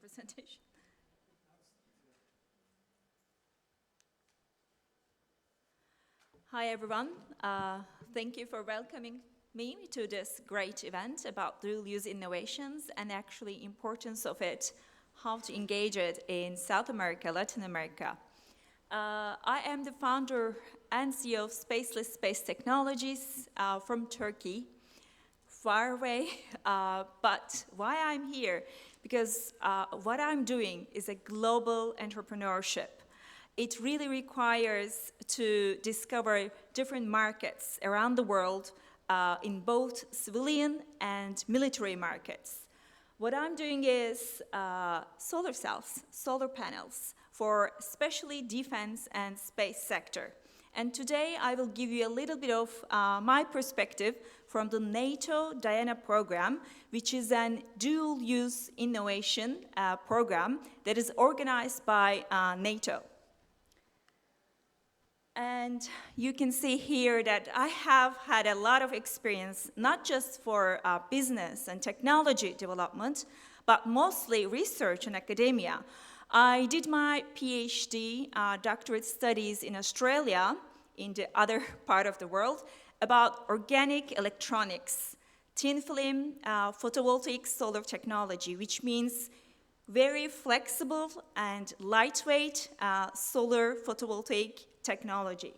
presentation. Hi, everyone. Thank you for welcoming me to this great event about dual-use innovations and actually importance of it, how to engage it in South America, Latin America. I am the founder and CEO of Spaceless Space Technologies from Turkey, far away, but why I'm here? Because what I'm doing is a global entrepreneurship. It really requires to discover different markets around the world in both civilian and military markets. What I'm doing is solar cells, solar panels, for especially defense and space sector. And today I will give you a little bit of my perspective from the NATO DIANA program, which is an dual-use innovation program that is organized by NATO. And you can see here that I have had a lot of experience, not just for business and technology development, but mostly research and academia. I did my PhD doctorate studies in Australia, in the other part of the world, about organic electronics, thin film photovoltaic solar technology, which means very flexible and lightweight solar photovoltaic technology.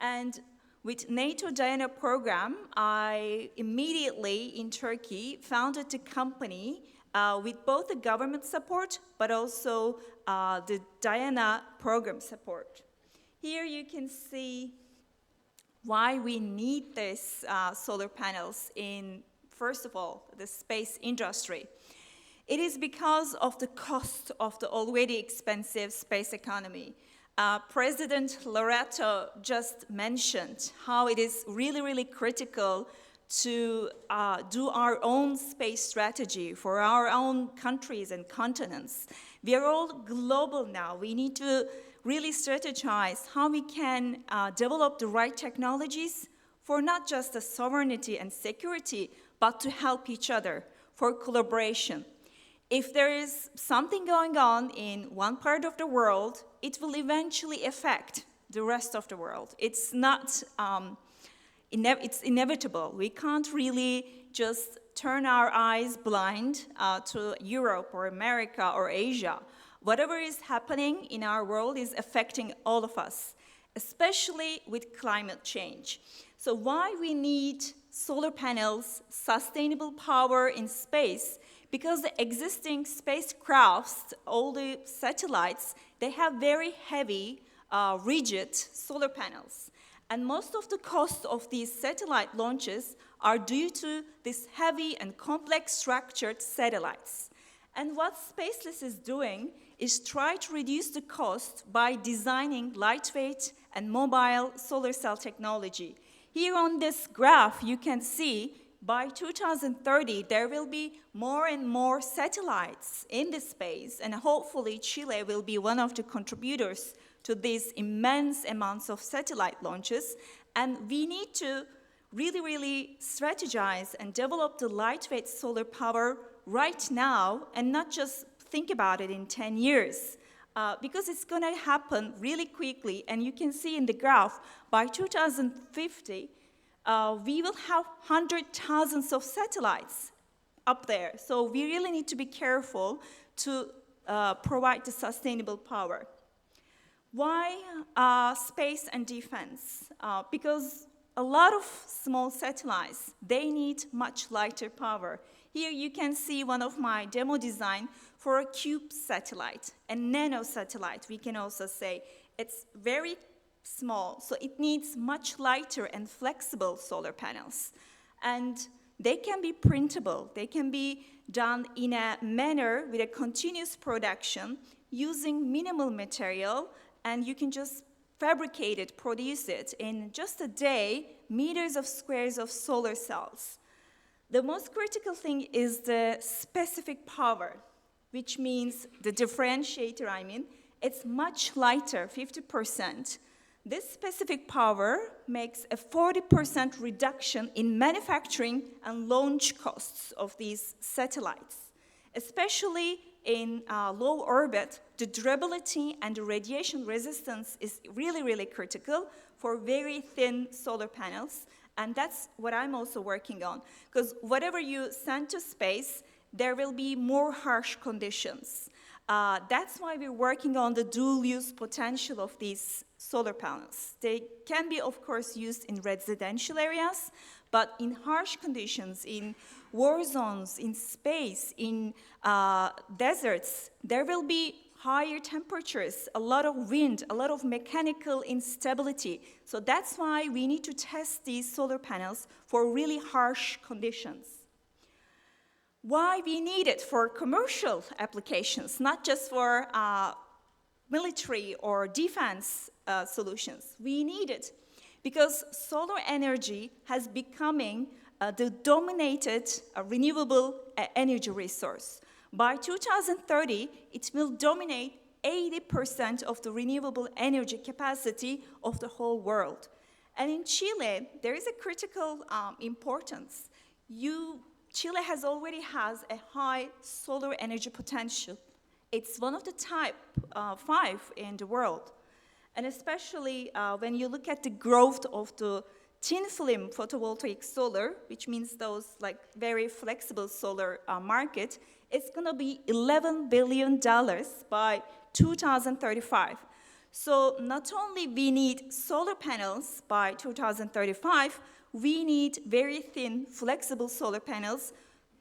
And with NATO DIANA program, I immediately in Turkey founded a company with both the government support, but also the DIANA program support. Here you can see why we need these solar panels in, first of all, the space industry. It is because of the cost of the already expensive space economy. President Loreto just mentioned how it is really, really critical to do our own space strategy for our own countries and continents. We are all global now. We need to really strategize how we can develop the right technologies for not just the sovereignty and security, but to help each other, for collaboration. If there is something going on in one part of the world, it will eventually affect the rest of the world. It's not, it's inevitable. We can't really just turn our eyes blind to Europe or America or Asia. Whatever is happening in our world is affecting all of us, especially with climate change. So why we need solar panels, sustainable power in space? Because the existing spacecrafts, all the satellites, they have very heavy, rigid solar panels. And most of the cost of these satellite launches are due to these heavy and complex structured satellites. And what Spaceless is doing is try to reduce the cost by designing lightweight and mobile solar cell technology. Here on this graph, you can see by 2030, there will be more and more satellites in the space, and hopefully Chile will be one of the contributors to these immense amounts of satellite launches. And we need to really, really strategize and develop the lightweight solar power right now and not just think about it in 10 years. Because it's going to happen really quickly, and you can see in the graph, by 2050, we will have 100,000 of satellites up there. So we really need to be careful to provide the sustainable power. Why space and defense? Because a lot of small satellites, they need much lighter power. Here you can see one of my demo design for a cube satellite, a nano satellite, we can also say. It's very small, so it needs much lighter and flexible solar panels. And they can be printable. They can be done in a manner with a continuous production using minimal material, and you can just fabricate it, produce it in just a day, meters of squares of solar cells. The most critical thing is the specific power, which means the differentiator, it's much lighter, 50%. This specific power makes a 40% reduction in manufacturing and launch costs of these satellites, especially in low orbit, the durability and the radiation resistance is really, really critical for very thin solar panels. And that's what I'm also working on. Because whatever you send to space, there will be more harsh conditions. That's why we're working on the dual use potential of these solar panels. They can be, of course, used in residential areas, but in harsh conditions, in war zones, in space, in deserts, there will be higher temperatures, a lot of wind, a lot of mechanical instability. So that's why we need to test these solar panels for really harsh conditions. Why we need it for commercial applications, not just for military or defense solutions. We need it because solar energy has becoming the dominated renewable energy resource. By 2030, it will dominate 80% of the renewable energy capacity of the whole world. And in Chile, there is a critical importance. Chile already has a high solar energy potential. It's one of the top 5 in the world. And especially when you look at the growth of the thin film photovoltaic solar, which means those like very flexible solar market, it's gonna be $11 billion by 2035. So not only we need solar panels by 2035, we need very thin, flexible solar panels,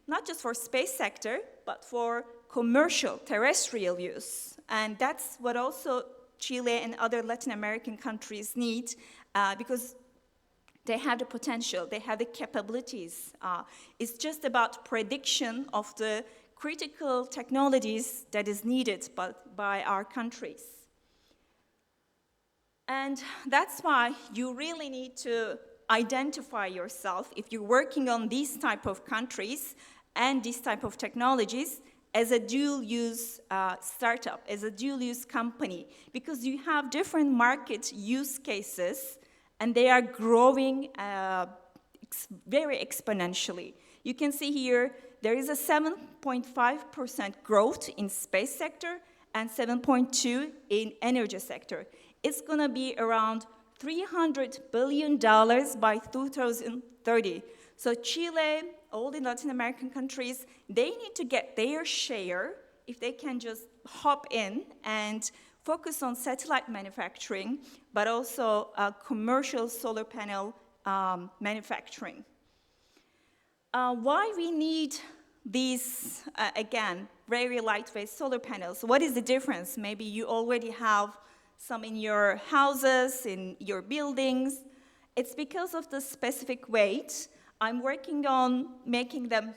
not just for space sector, but for commercial, terrestrial use. And that's what also Chile and other Latin American countries need because they have the potential, they have the capabilities. It's just about prediction of the critical technologies that is needed by our countries. And that's why you really need to identify yourself if you're working on these type of countries and these type of technologies as a dual-use startup, as a dual-use company, because you have different market use cases and they are growing very exponentially. You can see here there is a 7.5% growth in space sector and 7.2% in energy sector. It's going to be around $300 billion by 2030. So Chile, all the Latin American countries, they need to get their share if they can just hop in and focus on satellite manufacturing, but also commercial solar panel manufacturing. Why we need these, again, very lightweight solar panels? What is the difference? Maybe you already have some in your houses, in your buildings. It's because of the specific weight. I'm working on making them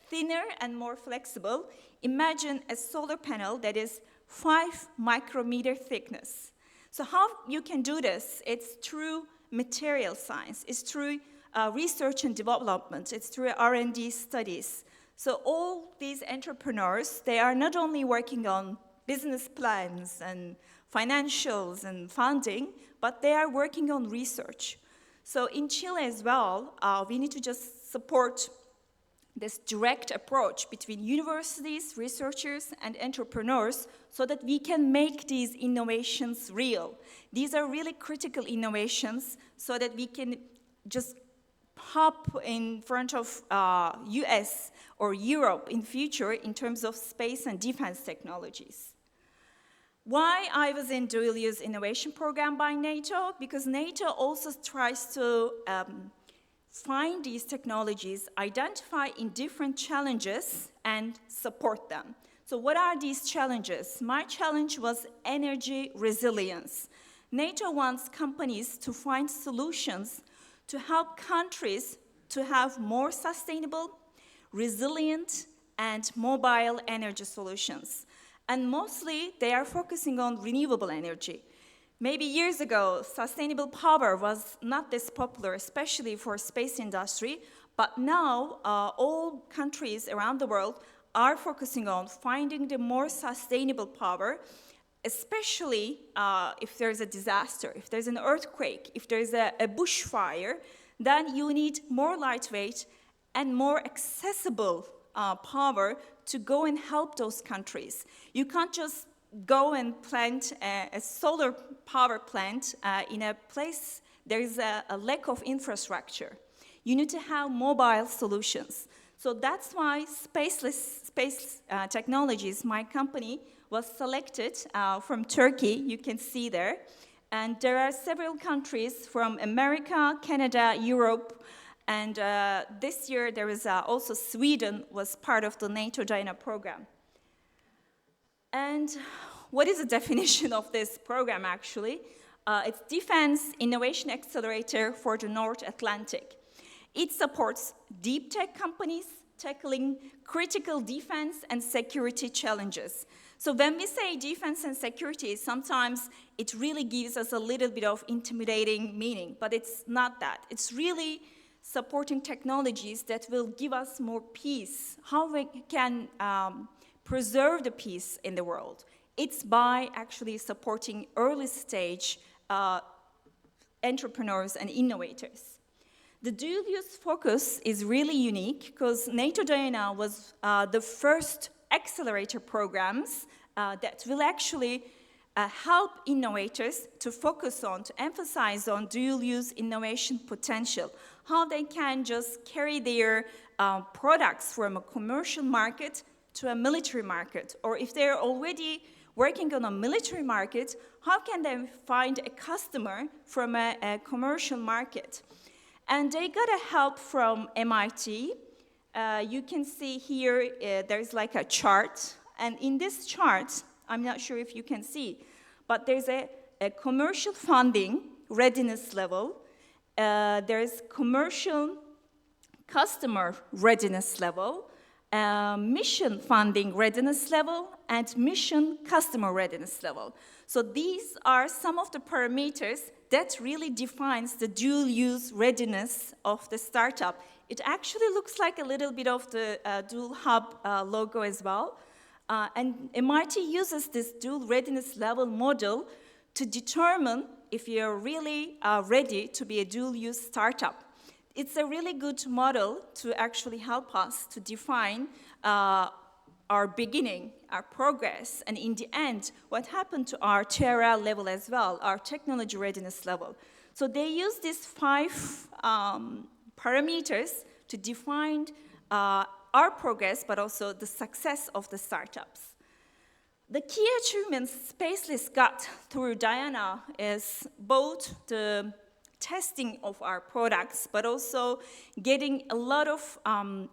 thinner and more flexible. Imagine a solar panel that is 5 micrometer thickness. So how you can do this? It's through material science. It's through research and development. It's through R&D studies. So all these entrepreneurs, they are not only working on business plans and financials and funding, but they are working on research. So in Chile as well, we need to just support this direct approach between universities, researchers, and entrepreneurs so that we can make these innovations real. These are really critical innovations so that we can just hop in front of US or Europe in future in terms of space and defense technologies. Why I was in Dual Use Innovation Program by NATO? Because NATO also tries to find these technologies, identify in different challenges, and support them. So what are these challenges? My challenge was energy resilience. NATO wants companies to find solutions to help countries to have more sustainable, resilient, and mobile energy solutions. And mostly, they are focusing on renewable energy. Maybe years ago, sustainable power was not this popular, especially for space industry, but now all countries around the world are focusing on finding the more sustainable power, especially if there's a disaster, if there's an earthquake, if there's a bushfire, then you need more lightweight and more accessible power to go and help those countries. You can't just go and plant a solar power plant in a place there is a lack of infrastructure. You need to have mobile solutions. So that's why Space Technologies, my company, was selected from Turkey, you can see there. And there are several countries from America, Canada, Europe, and this year there is also Sweden was part of the NATO Diana program. And what is the definition of this program actually? It's Defense Innovation Accelerator for the North Atlantic. It supports deep tech companies tackling critical defense and security challenges. So when we say defense and security, sometimes it really gives us a little bit of intimidating meaning, but it's not that. It's really supporting technologies that will give us more peace, how we can preserve the peace in the world. It's by actually supporting early stage entrepreneurs and innovators. The dual-use focus is really unique because NATO Diana was the first accelerator programs that will actually help innovators to focus on, to emphasize on dual-use innovation potential, how they can just carry their products from a commercial market to a military market, or if they're already working on a military market, how can they find a customer from a commercial market? And they got a help from MIT. You can see here, there's like a chart. And in this chart, I'm not sure if you can see, but there's a commercial funding readiness level. There's commercial customer readiness level, mission funding readiness level, and mission customer readiness level. So these are some of the parameters that really defines the dual-use readiness of the startup. It actually looks like a little bit of the dual hub logo as well. And MIT uses this dual readiness level model to determine if you're really ready to be a dual-use startup. It's a really good model to actually help us to define our beginning, our progress, and in the end, what happened to our TRL level as well, our technology readiness level. So they use these 5 parameters to define our progress, but also the success of the startups. The key achievements Spaceless got through Diana is both the testing of our products, but also getting a lot of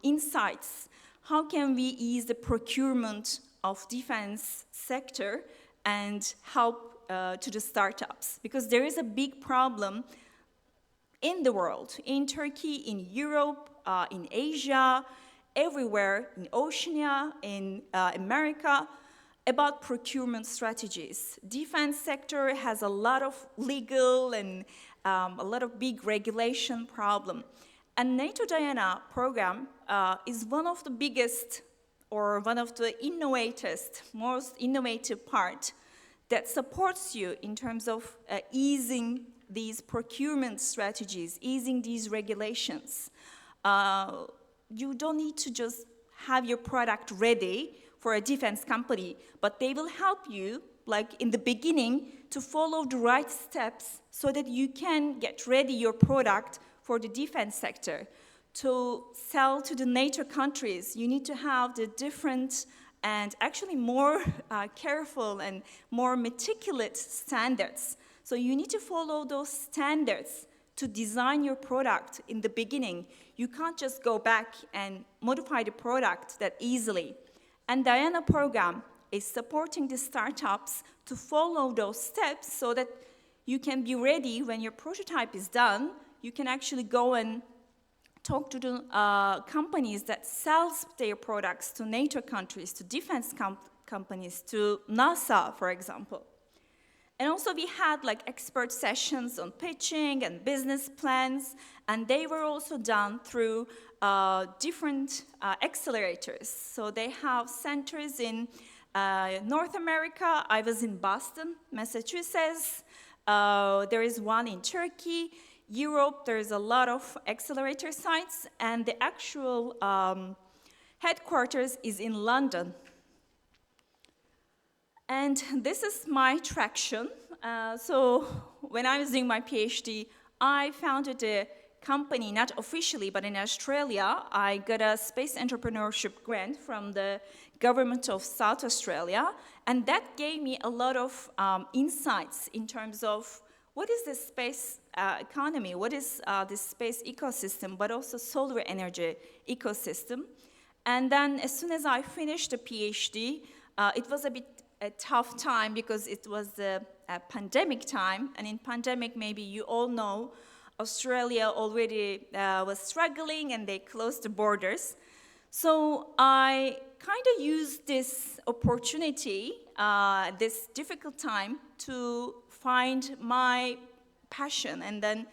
insights. How can we ease the procurement of defense sector and help to the startups? Because there is a big problem in the world, in Turkey, in Europe, in Asia, everywhere, in Oceania, in America, about procurement strategies. Defense sector has a lot of legal and a lot of big regulation problem. And NATO Diana program is one of the biggest or one of the most innovative part that supports you in terms of easing these procurement strategies, easing these regulations. You don't need to just have your product ready for a defense company, but they will help you, like in the beginning, to follow the right steps so that you can get ready your product for the defense sector. To sell to the NATO countries, you need to have the different and actually more careful and more meticulous standards. So you need to follow those standards to design your product in the beginning. You can't just go back and modify the product that easily. And Diana program is supporting the startups to follow those steps so that you can be ready when your prototype is done. You can actually go and talk to the companies that sells their products to NATO countries, to defense companies, to NASA, for example. And also we had like expert sessions on pitching and business plans, and they were also done through different accelerators. So they have centers in North America. I was in Boston, Massachusetts. There is one in Turkey. Europe, there's a lot of accelerator sites, and the actual Headquarters is in London. And this is my traction. So when I was doing my PhD, I founded a company, not officially, but in Australia. I got a space entrepreneurship grant from the government of South Australia, and that gave me a lot of insights in terms of what is the space economy, what is the space ecosystem, but also solar energy ecosystem. And then as soon as I finished the PhD, it was a tough time because it was a pandemic time, and in pandemic, maybe you all know, Australia already was struggling and they closed the borders. So I kind of used this opportunity, this difficult time, to find my passion, and then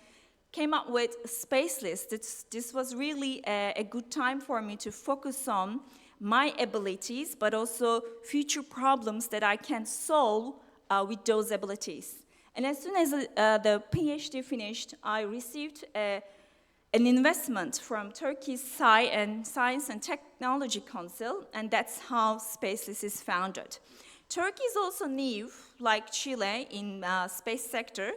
came up with Spacelist. This was really a good time for me to focus on my abilities, but also future problems that I can solve with those abilities. And as soon as the PhD finished, I received an investment from Turkey's Science and Technology Council, and that's how Spacelist is founded. Turkey is also new, like Chile, in space sector,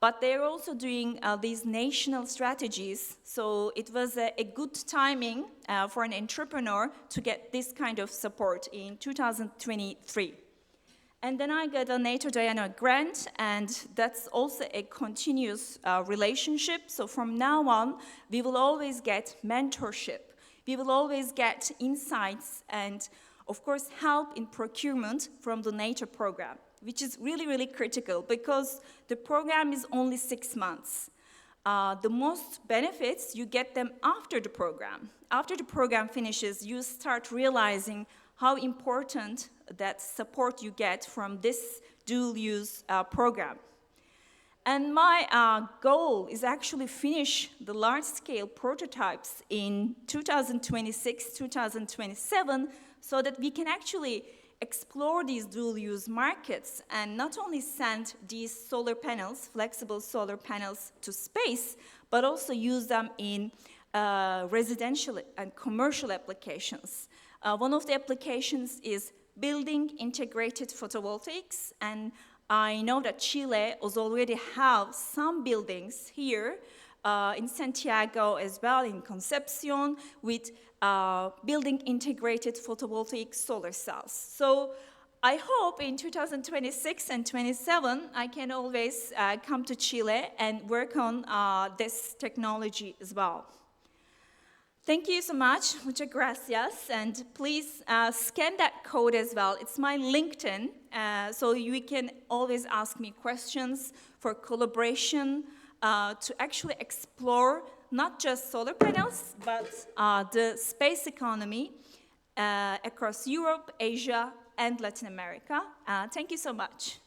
but they're also doing these national strategies, so it was a good timing for an entrepreneur to get this kind of support in 2023. And then I got a NATO Diana grant, and that's also a continuous relationship. So from now on, we will always get mentorship. We will always get insights and, of course, help in procurement from the NATO program, which is really, really critical because the program is only 6 months. The most benefits, you get them after the program. After the program finishes, you start realizing how important that support you get from this dual-use program. And my goal is actually finish the large-scale prototypes in 2026, 2027, so that we can actually explore these dual-use markets and not only send these solar panels, flexible solar panels, to space, but also use them in residential and commercial applications. One of the applications is building integrated photovoltaics, and I know that Chile already have some buildings here in Santiago as well, in Concepción, with building integrated photovoltaic solar cells. So I hope in 2026 and 27, I can always come to Chile and work on this technology as well. Thank you so much, muchas gracias, and please scan that code as well. It's my LinkedIn, so you can always ask me questions for collaboration to actually explore not just solar panels, but the space economy across Europe, Asia, and Latin America. Thank you so much.